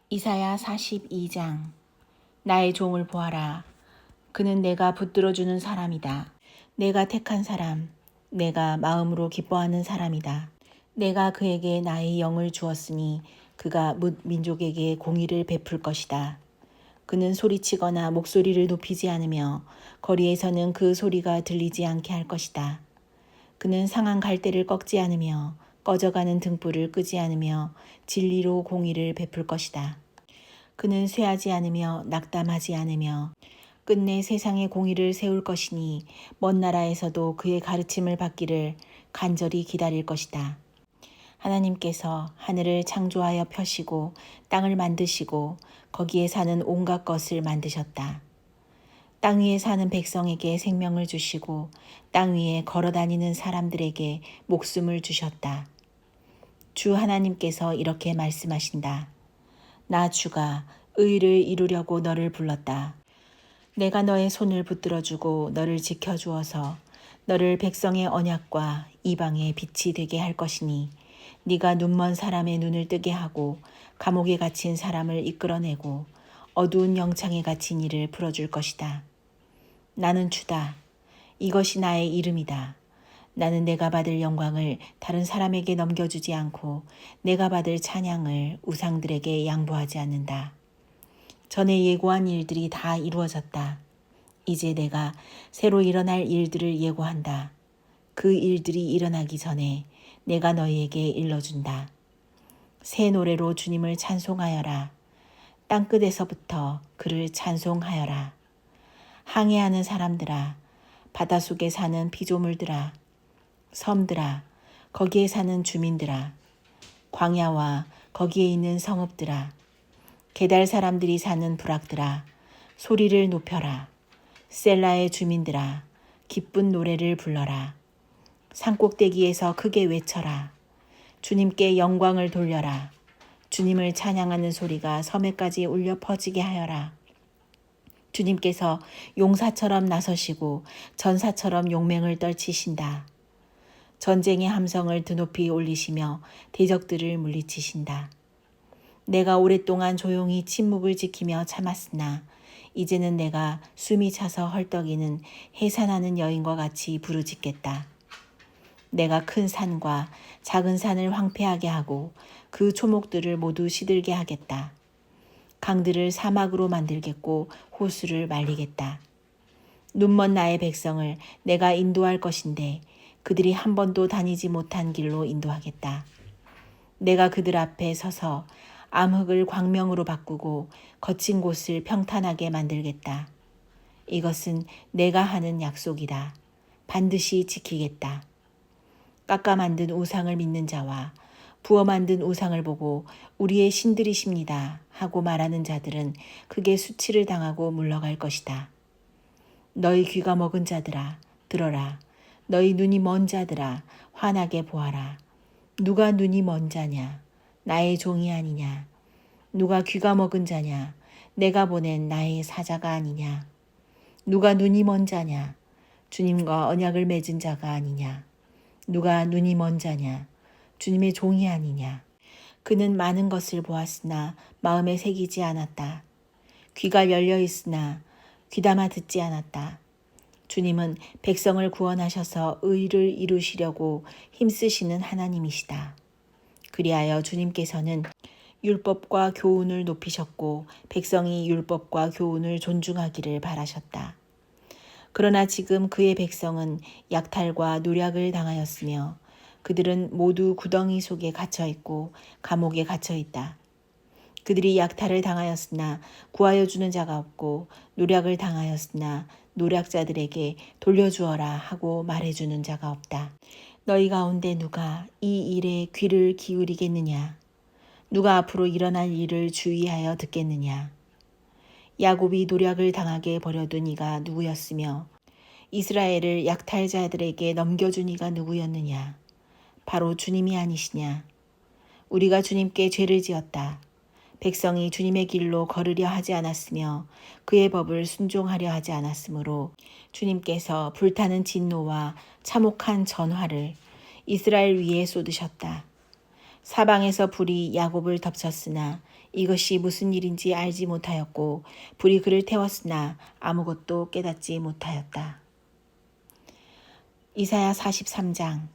이사야 42장. 나의 종을 보아라. 그는 내가 붙들어주는 사람이다. 내가 택한 사람, 내가 마음으로 기뻐하는 사람이다. 내가 그에게 나의 영을 주었으니 그가 뭇 민족에게 공의를 베풀 것이다. 그는 소리치거나 목소리를 높이지 않으며 거리에서는 그 소리가 들리지 않게 할 것이다. 그는 상한 갈대를 꺾지 않으며 꺼져가는 등불을 끄지 않으며 진리로 공의를 베풀 것이다. 그는 쇠하지 않으며 낙담하지 않으며 끝내 세상의 공의를 세울 것이니 먼 나라에서도 그의 가르침을 받기를 간절히 기다릴 것이다. 하나님께서 하늘을 창조하여 펴시고 땅을 만드시고 거기에 사는 온갖 것을 만드셨다. 땅 위에 사는 백성에게 생명을 주시고 땅 위에 걸어다니는 사람들에게 목숨을 주셨다. 주 하나님께서 이렇게 말씀하신다. 나 주가 의를 이루려고 너를 불렀다. 내가 너의 손을 붙들어주고 너를 지켜주어서 너를 백성의 언약과 이방의 빛이 되게 할 것이니 네가 눈먼 사람의 눈을 뜨게 하고 감옥에 갇힌 사람을 이끌어내고 어두운 영창에 갇힌 이를 풀어줄 것이다. 나는 주다. 이것이 나의 이름이다. 나는 내가 받을 영광을 다른 사람에게 넘겨주지 않고 내가 받을 찬양을 우상들에게 양보하지 않는다. 전에 예고한 일들이 다 이루어졌다. 이제 내가 새로 일어날 일들을 예고한다. 그 일들이 일어나기 전에 내가 너희에게 일러준다. 새 노래로 주님을 찬송하여라. 땅끝에서부터 그를 찬송하여라. 항해하는 사람들아, 바닷속에 사는 피조물들아, 섬들아, 거기에 사는 주민들아, 광야와 거기에 있는 성읍들아, 게달 사람들이 사는 부락들아, 소리를 높여라. 셀라의 주민들아, 기쁜 노래를 불러라. 산꼭대기에서 크게 외쳐라. 주님께 영광을 돌려라. 주님을 찬양하는 소리가 섬에까지 울려 퍼지게 하여라. 주님께서 용사처럼 나서시고 전사처럼 용맹을 떨치신다. 전쟁의 함성을 드높이 올리시며 대적들을 물리치신다. 내가 오랫동안 조용히 침묵을 지키며 참았으나 이제는 내가 숨이 차서 헐떡이는 해산하는 여인과 같이 부르짖겠다. 내가 큰 산과 작은 산을 황폐하게 하고 그 초목들을 모두 시들게 하겠다. 강들을 사막으로 만들겠고 호수를 말리겠다. 눈먼 나의 백성을 내가 인도할 것인데 그들이 한 번도 다니지 못한 길로 인도하겠다. 내가 그들 앞에 서서 암흑을 광명으로 바꾸고 거친 곳을 평탄하게 만들겠다. 이것은 내가 하는 약속이다. 반드시 지키겠다. 깎아 만든 우상을 믿는 자와 부어 만든 우상을 보고 우리의 신들이십니다 하고 말하는 자들은 크게 수치를 당하고 물러갈 것이다. 너희 귀가 먹은 자들아 들어라. 너희 눈이 먼 자들아 환하게 보아라. 누가 눈이 먼 자냐? 나의 종이 아니냐? 누가 귀가 먹은 자냐? 내가 보낸 나의 사자가 아니냐? 누가 눈이 먼 자냐? 주님과 언약을 맺은 자가 아니냐? 누가 눈이 먼 자냐? 주님의 종이 아니냐? 그는 많은 것을 보았으나 마음에 새기지 않았다. 귀가 열려 있으나 귀담아 듣지 않았다. 주님은 백성을 구원하셔서 의를 이루시려고 힘쓰시는 하나님이시다. 그리하여 주님께서는 율법과 교훈을 높이셨고 백성이 율법과 교훈을 존중하기를 바라셨다. 그러나 지금 그의 백성은 약탈과 노략을 당하였으며 그들은 모두 구덩이 속에 갇혀있고 감옥에 갇혀있다. 그들이 약탈을 당하였으나 구하여 주는 자가 없고 노략을 당하였으나 노략자들에게 돌려주어라 하고 말해주는 자가 없다. 너희 가운데 누가 이 일에 귀를 기울이겠느냐? 누가 앞으로 일어날 일을 주의하여 듣겠느냐? 야곱이 노략을 당하게 버려둔 이가 누구였으며 이스라엘을 약탈자들에게 넘겨준 이가 누구였느냐? 바로 주님이 아니시냐? 우리가 주님께 죄를 지었다. 백성이 주님의 길로 걸으려 하지 않았으며 그의 법을 순종하려 하지 않았으므로 주님께서 불타는 진노와 참혹한 전화를 이스라엘 위에 쏟으셨다. 사방에서 불이 야곱을 덮쳤으나 이것이 무슨 일인지 알지 못하였고 불이 그를 태웠으나 아무것도 깨닫지 못하였다. 이사야 43장.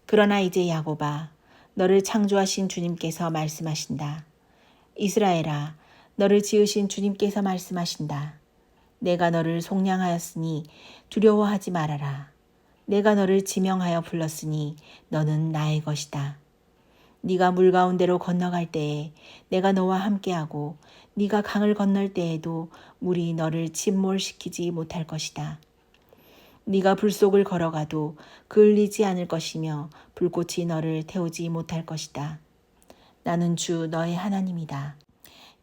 그러나 이제 야곱아, 너를 창조하신 주님께서 말씀하신다. 이스라엘아, 너를 지으신 주님께서 말씀하신다. 내가 너를 속량하였으니 두려워하지 말아라. 내가 너를 지명하여 불렀으니 너는 나의 것이다. 네가 물 가운데로 건너갈 때에 내가 너와 함께하고 네가 강을 건널 때에도 물이 너를 침몰시키지 못할 것이다. 네가 불 속을 걸어가도 그을리지 않을 것이며 불꽃이 너를 태우지 못할 것이다. 나는 주 너의 하나님이다.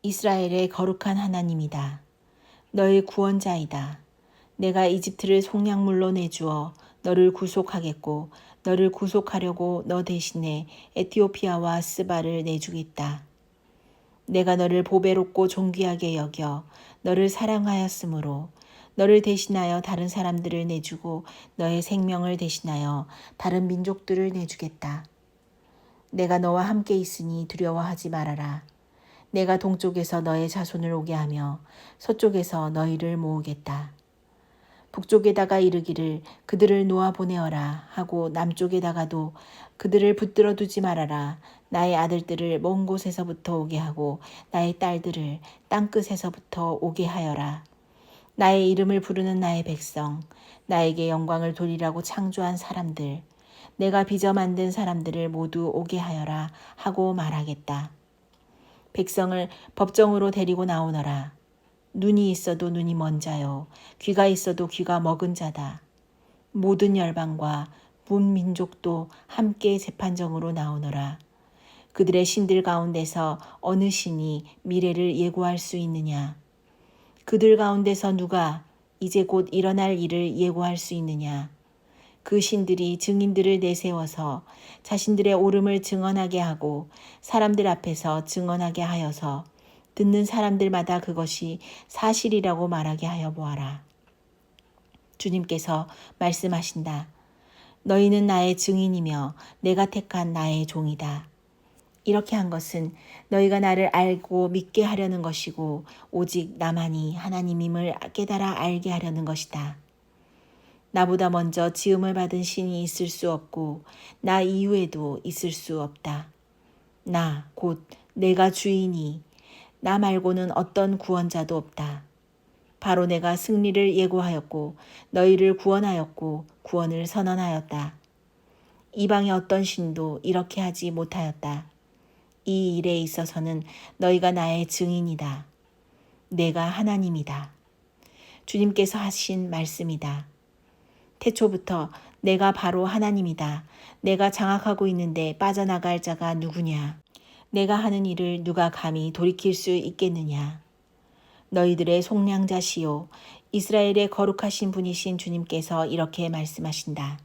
이스라엘의 거룩한 하나님이다. 너의 구원자이다. 내가 이집트를 속량물로 내주어 너를 구속하겠고 너를 구속하려고 너 대신에 에티오피아와 스바를 내주겠다. 내가 너를 보배롭고 존귀하게 여겨 너를 사랑하였으므로 너를 대신하여 다른 사람들을 내주고 너의 생명을 대신하여 다른 민족들을 내주겠다. 내가 너와 함께 있으니 두려워하지 말아라. 내가 동쪽에서 너의 자손을 오게 하며 서쪽에서 너희를 모으겠다. 북쪽에다가 이르기를 그들을 놓아 보내어라 하고 남쪽에다가도 그들을 붙들어 두지 말아라. 나의 아들들을 먼 곳에서부터 오게 하고 나의 딸들을 땅끝에서부터 오게 하여라. 나의 이름을 부르는 나의 백성, 나에게 영광을 돌리라고 창조한 사람들, 내가 빚어 만든 사람들을 모두 오게 하여라 하고 말하겠다. 백성을 법정으로 데리고 나오너라. 눈이 있어도 눈이 먼 자요, 귀가 있어도 귀가 먹은 자다. 모든 열방과 문민족도 함께 재판정으로 나오너라. 그들의 신들 가운데서 어느 신이 미래를 예고할 수 있느냐? 그들 가운데서 누가 이제 곧 일어날 일을 예고할 수 있느냐? 그 신들이 증인들을 내세워서 자신들의 옳음을 증언하게 하고 사람들 앞에서 증언하게 하여서 듣는 사람들마다 그것이 사실이라고 말하게 하여 보아라. 주님께서 말씀하신다. 너희는 나의 증인이며 내가 택한 나의 종이다. 이렇게 한 것은 너희가 나를 알고 믿게 하려는 것이고 오직 나만이 하나님임을 깨달아 알게 하려는 것이다. 나보다 먼저 지음을 받은 신이 있을 수 없고 나 이후에도 있을 수 없다. 나 곧 내가 주이니 나 말고는 어떤 구원자도 없다. 바로 내가 승리를 예고하였고 너희를 구원하였고 구원을 선언하였다. 이방의 어떤 신도 이렇게 하지 못하였다. 이 일에 있어서는 너희가 나의 증인이다. 내가 하나님이다. 주님께서 하신 말씀이다. 태초부터 내가 바로 하나님이다. 내가 장악하고 있는데 빠져나갈 자가 누구냐? 내가 하는 일을 누가 감히 돌이킬 수 있겠느냐? 너희들의 속량자시요 이스라엘의 거룩하신 분이신 주님께서 이렇게 말씀하신다.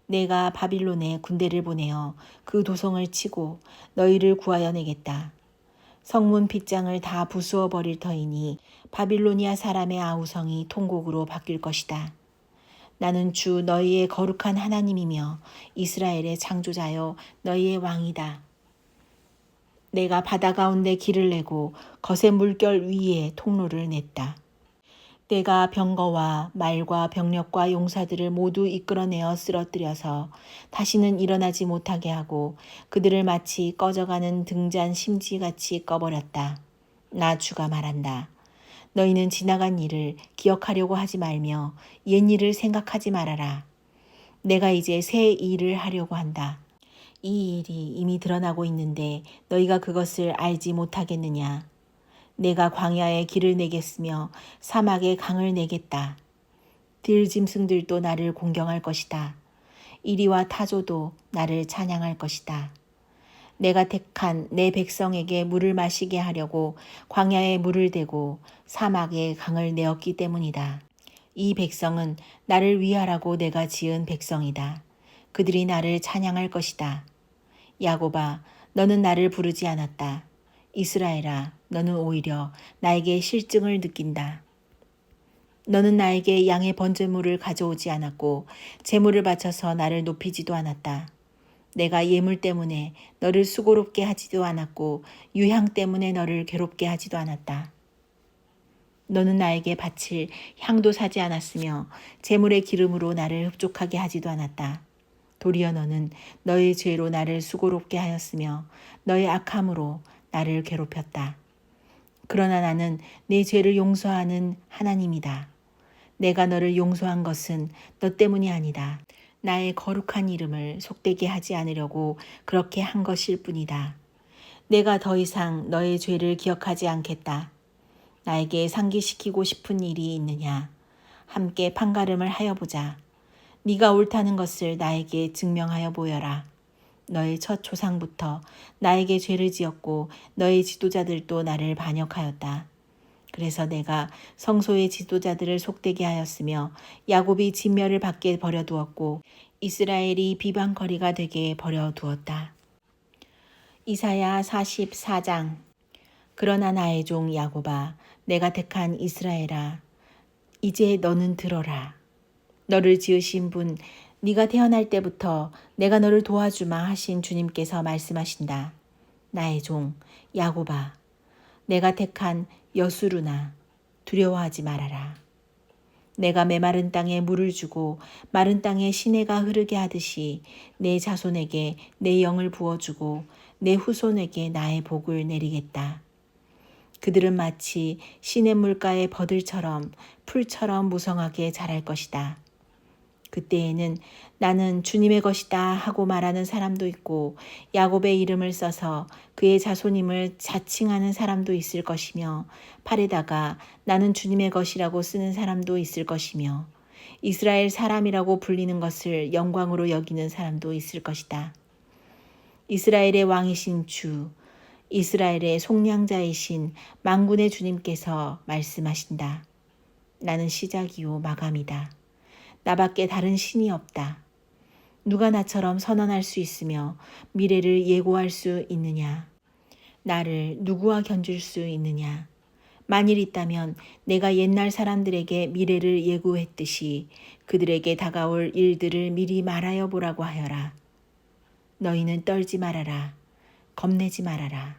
내가 바빌론에 군대를 보내어 그 도성을 치고 너희를 구하여 내겠다. 성문 빗장을 다 부수어 버릴 터이니 바빌로니아 사람의 아우성이 통곡으로 바뀔 것이다. 나는 주 너희의 거룩한 하나님이며 이스라엘의 창조자여 너희의 왕이다. 내가 바다 가운데 길을 내고 거센 물결 위에 통로를 냈다. 내가 병거와 말과 병력과 용사들을 모두 이끌어내어 쓰러뜨려서 다시는 일어나지 못하게 하고 그들을 마치 꺼져가는 등잔 심지같이 꺼버렸다. 나 주가 말한다. 너희는 지나간 일을 기억하려고 하지 말며 옛 일을 생각하지 말아라. 내가 이제 새 일을 하려고 한다. 이 일이 이미 드러나고 있는데 너희가 그것을 알지 못하겠느냐? 내가 광야에 길을 내겠으며 사막에 강을 내겠다. 들짐승들도 나를 공경할 것이다. 이리와 타조도 나를 찬양할 것이다. 내가 택한 내 백성에게 물을 마시게 하려고 광야에 물을 대고 사막에 강을 내었기 때문이다. 이 백성은 나를 위하라고 내가 지은 백성이다. 그들이 나를 찬양할 것이다. 야곱아, 너는 나를 부르지 않았다. 이스라엘아, 너는 오히려 나에게 실증을 느낀다. 너는 나에게 양의 번제물을 가져오지 않았고 제물을 바쳐서 나를 높이지도 않았다. 내가 예물 때문에 너를 수고롭게 하지도 않았고 유향 때문에 너를 괴롭게 하지도 않았다. 너는 나에게 바칠 향도 사지 않았으며 제물의 기름으로 나를 흡족하게 하지도 않았다. 도리어 너는 너의 죄로 나를 수고롭게 하였으며 너의 악함으로 나를 괴롭혔다. 그러나 나는 내 죄를 용서하는 하나님이다. 내가 너를 용서한 것은 너 때문이 아니다. 나의 거룩한 이름을 속되게 하지 않으려고 그렇게 한 것일 뿐이다. 내가 더 이상 너의 죄를 기억하지 않겠다. 나에게 상기시키고 싶은 일이 있느냐? 함께 판가름을 하여 보자. 네가 옳다는 것을 나에게 증명하여 보여라. 너의 첫 조상부터 나에게 죄를 지었고 너의 지도자들도 나를 반역하였다. 그래서 내가 성소의 지도자들을 속되게 하였으며 야곱이 진멸을 받게 버려두었고 이스라엘이 비방거리가 되게 버려두었다. 이사야 44장. 그러나 나의 종 야곱아, 내가 택한 이스라엘아, 이제 너는 들어라. 너를 지으신 분, 네가 태어날 때부터 내가 너를 도와주마 하신 주님께서 말씀하신다. 나의 종 야곱아, 내가 택한 여수루나 두려워하지 말아라. 내가 메마른 땅에 물을 주고 마른 땅에 시내가 흐르게 하듯이 내 자손에게 내 영을 부어주고 내 후손에게 나의 복을 내리겠다. 그들은 마치 시냇물가의 버들처럼 풀처럼 무성하게 자랄 것이다. 그때에는 나는 주님의 것이다 하고 말하는 사람도 있고 야곱의 이름을 써서 그의 자손임을 자칭하는 사람도 있을 것이며 팔에다가 나는 주님의 것이라고 쓰는 사람도 있을 것이며 이스라엘 사람이라고 불리는 것을 영광으로 여기는 사람도 있을 것이다. 이스라엘의 왕이신 주, 이스라엘의 속량자이신 만군의 주님께서 말씀하신다. 나는 시작이요 마감이다. 나밖에 다른 신이 없다. 누가 나처럼 선언할 수 있으며 미래를 예고할 수 있느냐? 나를 누구와 견줄 수 있느냐? 만일 있다면 내가 옛날 사람들에게 미래를 예고했듯이 그들에게 다가올 일들을 미리 말하여 보라고 하여라. 너희는 떨지 말아라. 겁내지 말아라.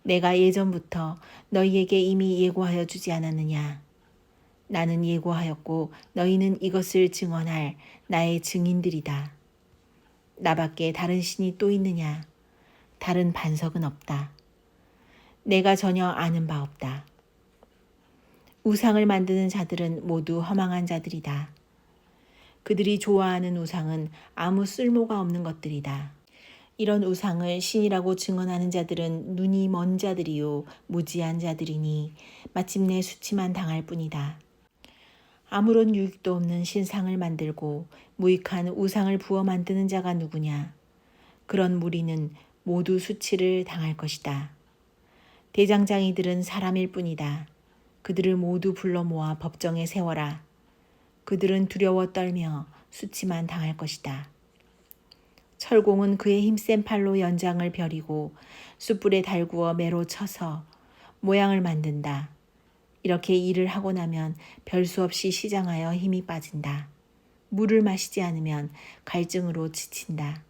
내가 예전부터 너희에게 이미 예고하여 주지 않았느냐? 나는 예고하였고 너희는 이것을 증언할 나의 증인들이다. 나밖에 다른 신이 또 있느냐? 다른 반석은 없다. 내가 전혀 아는 바 없다. 우상을 만드는 자들은 모두 허망한 자들이다. 그들이 좋아하는 우상은 아무 쓸모가 없는 것들이다. 이런 우상을 신이라고 증언하는 자들은 눈이 먼 자들이요 무지한 자들이니 마침내 수치만 당할 뿐이다. 아무런 유익도 없는 신상을 만들고 무익한 우상을 부어 만드는 자가 누구냐? 그런 무리는 모두 수치를 당할 것이다. 대장장이들은 사람일 뿐이다. 그들을 모두 불러 모아 법정에 세워라. 그들은 두려워 떨며 수치만 당할 것이다. 철공은 그의 힘센 팔로 연장을 벼리고 숯불에 달구어 매로 쳐서 모양을 만든다. 이렇게 일을 하고 나면 별 수 없이 시장하여 힘이 빠진다. 물을 마시지 않으면 갈증으로 지친다.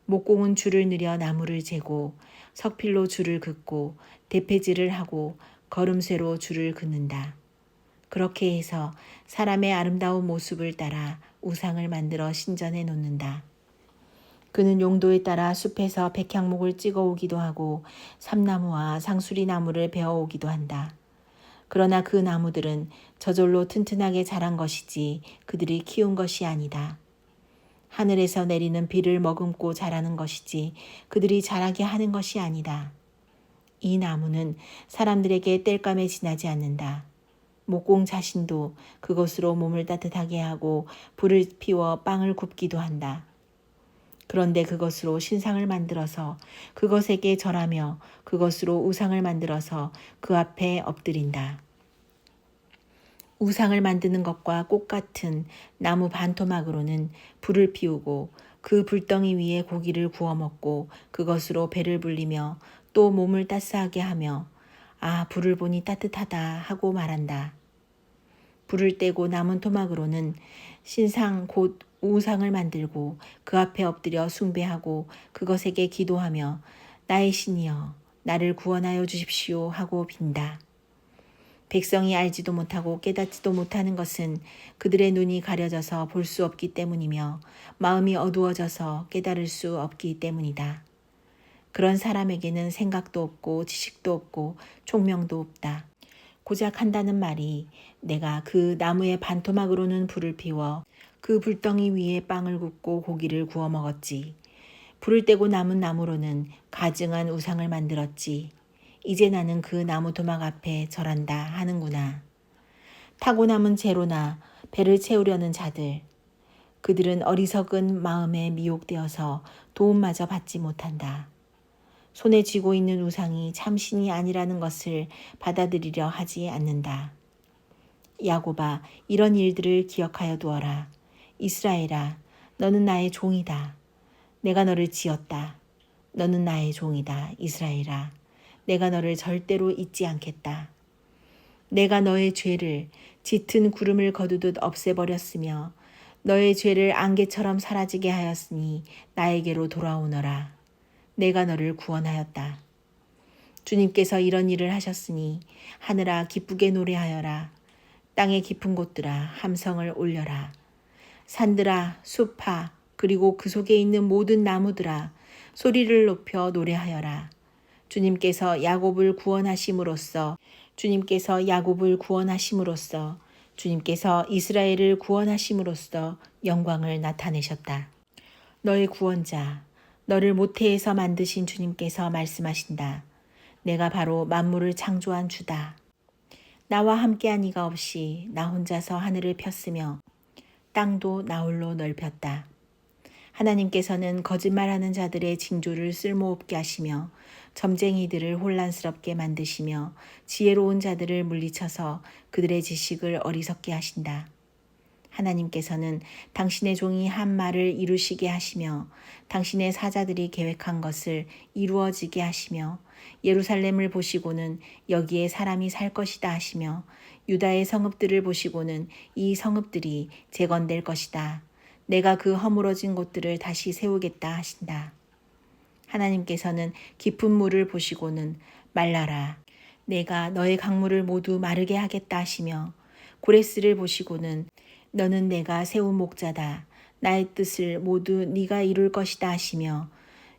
목공은 줄을 늘여 나무를 재고 석필로 줄을 긋고 대패질을 하고 걸음쇠로 줄을 긋는다. 그렇게 해서 사람의 아름다운 모습을 따라 우상을 만들어 신전에 놓는다. 그는 용도에 따라 숲에서 백향목을 찍어 오기도 하고 삼나무와 상수리 나무를 베어 오기도 한다. 그러나 그 나무들은 저절로 튼튼하게 자란 것이지 그들이 키운 것이 아니다. 하늘에서 내리는 비를 머금고 자라는 것이지 그들이 자라게 하는 것이 아니다. 이 나무는 사람들에게 땔감에 지나지 않는다. 목공 자신도 그것으로 몸을 따뜻하게 하고 불을 피워 빵을 굽기도 한다. 그런데 그것으로 신상을 만들어서 그것에게 절하며 그것으로 우상을 만들어서 그 앞에 엎드린다. 우상을 만드는 것과 똑같은 나무 반토막으로는 불을 피우고 그 불덩이 위에 고기를 구워 먹고 그것으로 배를 불리며 또 몸을 따스하게 하며 아, 불을 보니 따뜻하다 하고 말한다. 불을 떼고 남은 토막으로는 신상 곧 우상을 만들고 그 앞에 엎드려 숭배하고 그것에게 기도하며 나의 신이여 나를 구원하여 주십시오 하고 빈다. 백성이 알지도 못하고 깨닫지도 못하는 것은 그들의 눈이 가려져서 볼 수 없기 때문이며 마음이 어두워져서 깨달을 수 없기 때문이다. 그런 사람에게는 생각도 없고 지식도 없고 총명도 없다. 고작 한다는 말이 내가 그 나무의 반토막으로는 불을 피워 그 불덩이 위에 빵을 굽고 고기를 구워 먹었지. 불을 떼고 남은 나무로는 가증한 우상을 만들었지. 이제 나는 그 나무 토막 앞에 절한다 하는구나. 타고 남은 재로나 배를 채우려는 자들. 그들은 어리석은 마음에 미혹되어서 도움마저 받지 못한다. 손에 쥐고 있는 우상이 참신이 아니라는 것을 받아들이려 하지 않는다. 야곱아, 이런 일들을 기억하여 두어라. 이스라엘아, 너는 나의 종이다. 내가 너를 지었다. 너는 나의 종이다. 이스라엘아, 내가 너를 절대로 잊지 않겠다. 내가 너의 죄를 짙은 구름을 거두듯 없애버렸으며 너의 죄를 안개처럼 사라지게 하였으니 나에게로 돌아오너라. 내가 너를 구원하였다. 주님께서 이런 일을 하셨으니 하늘아 기쁘게 노래하여라. 땅의 깊은 곳들아 함성을 올려라. 산들아 숲아 그리고 그 속에 있는 모든 나무들아 소리를 높여 노래하여라. 주님께서 야곱을 구원하심으로써 주님께서 이스라엘을 구원하심으로써 영광을 나타내셨다. 너의 구원자 너를 모태에서 만드신 주님께서 말씀하신다. 내가 바로 만물을 창조한 주다. 나와 함께한 이가 없이 나 혼자서 하늘을 폈으며 땅도 나 홀로 넓혔다. 하나님께서는 거짓말하는 자들의 징조를 쓸모없게 하시며 점쟁이들을 혼란스럽게 만드시며 지혜로운 자들을 물리쳐서 그들의 지식을 어리석게 하신다. 하나님께서는 당신의 종이 한 말을 이루시게 하시며 당신의 사자들이 계획한 것을 이루어지게 하시며 예루살렘을 보시고는 여기에 사람이 살 것이다 하시며 유다의 성읍들을 보시고는 이 성읍들이 재건될 것이다. 내가 그 허물어진 곳들을 다시 세우겠다 하신다. 하나님께서는 깊은 물을 보시고는 말라라. 내가 너의 강물을 모두 마르게 하겠다 하시며 고레스를 보시고는 너는 내가 세운 목자다. 나의 뜻을 모두 네가 이룰 것이다 하시며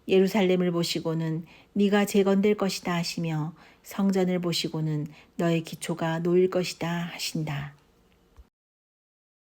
예루살렘을 보시고는 네가 재건될 것이다 하시며 성전을 보시고는 너의 기초가 놓일 것이다 하신다.